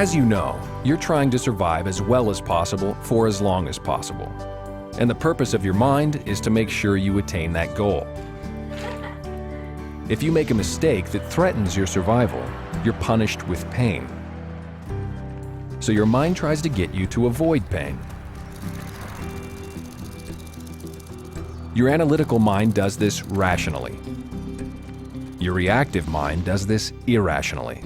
As you know, you're trying to survive as well as possible for as long as possible. And the purpose of your mind is to make sure you attain that goal. If you make a mistake that threatens your survival, you're punished with pain. So your mind tries to get you to avoid pain. Your analytical mind does this rationally. Your reactive mind does this irrationally.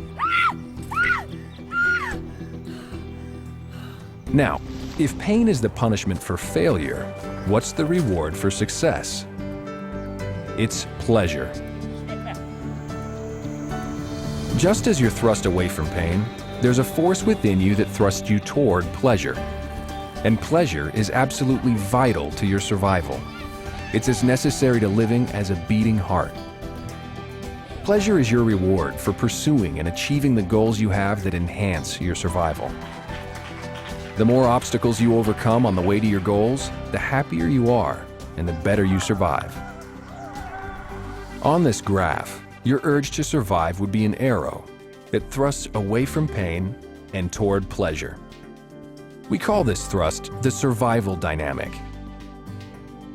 Now, if pain is the punishment for failure, what's the reward for success? It's pleasure. Just as you're thrust away from pain, there's a force within you that thrusts you toward pleasure. And pleasure is absolutely vital to your survival. It's as necessary to living as a beating heart. Pleasure is your reward for pursuing and achieving the goals you have that enhance your survival. The more obstacles you overcome on the way to your goals, the happier you are and the better you survive. On this graph, your urge to survive would be an arrow that thrusts away from pain and toward pleasure. We call this thrust the survival dynamic.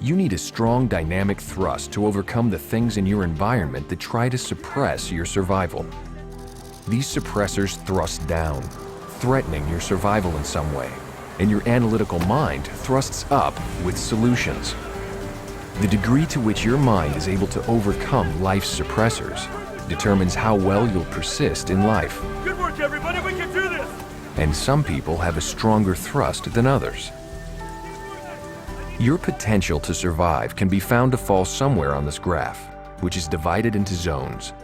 You need a strong dynamic thrust to overcome the things in your environment that try to suppress your survival. These suppressors thrust down, threatening your survival in some way, and your analytical mind thrusts up with solutions. The degree to which your mind is able to overcome life's suppressors determines how well you'll persist in life. Good work, everybody, we can do this! And some people have a stronger thrust than others. Your potential to survive can be found to fall somewhere on this graph, which is divided into zones.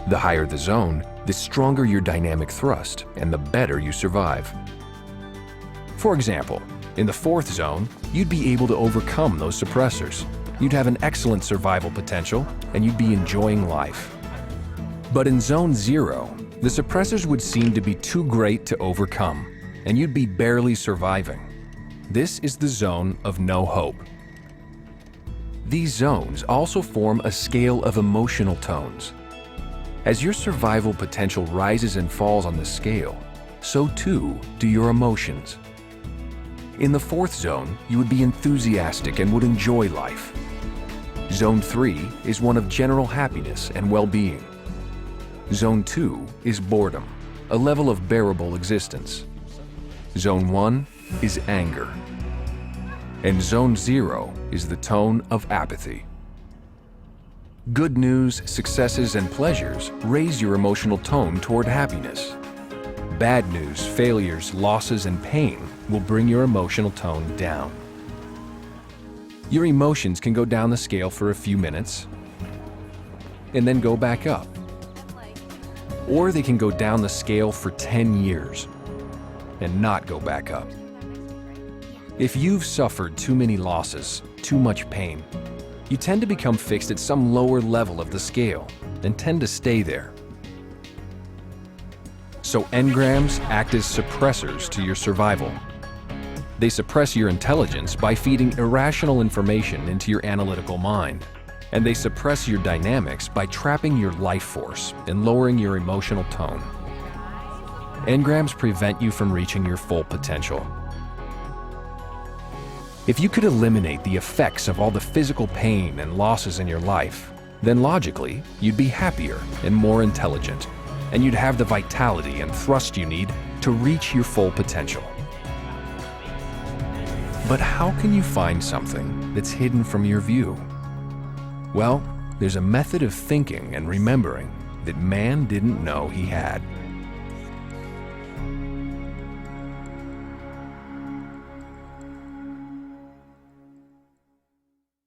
The higher the zone, the stronger your dynamic thrust and the better you survive. For example, in the fourth zone, you'd be able to overcome those suppressors. You'd have an excellent survival potential and you'd be enjoying life. But in zone 0, the suppressors would seem to be too great to overcome and you'd be barely surviving. This is the zone of no hope. These zones also form a scale of emotional tones. As your survival potential rises and falls on the scale, so too do your emotions. In the fourth zone, you would be enthusiastic and would enjoy life. Zone 3 is one of general happiness and well-being. Zone 2 is boredom, a level of bearable existence. Zone 1 is anger. And Zone 0 is the tone of apathy. Good news, successes, and pleasures raise your emotional tone toward happiness. Bad news, failures, losses, and pain will bring your emotional tone down. Your emotions can go down the scale for a few minutes and then go back up. Or they can go down the scale for 10 years and not go back up. If you've suffered too many losses, too much pain, you tend to become fixed at some lower level of the scale and tend to stay there. So engrams act as suppressors to your survival. They suppress your intelligence by feeding irrational information into your analytical mind, and they suppress your dynamics by trapping your life force and lowering your emotional tone. Engrams prevent you from reaching your full potential. If you could eliminate the effects of all the physical pain and losses in your life, then logically, you'd be happier and more intelligent, and you'd have the vitality and thrust you need to reach your full potential. But how can you find something that's hidden from your view? Well, there's a method of thinking and remembering that man didn't know he had.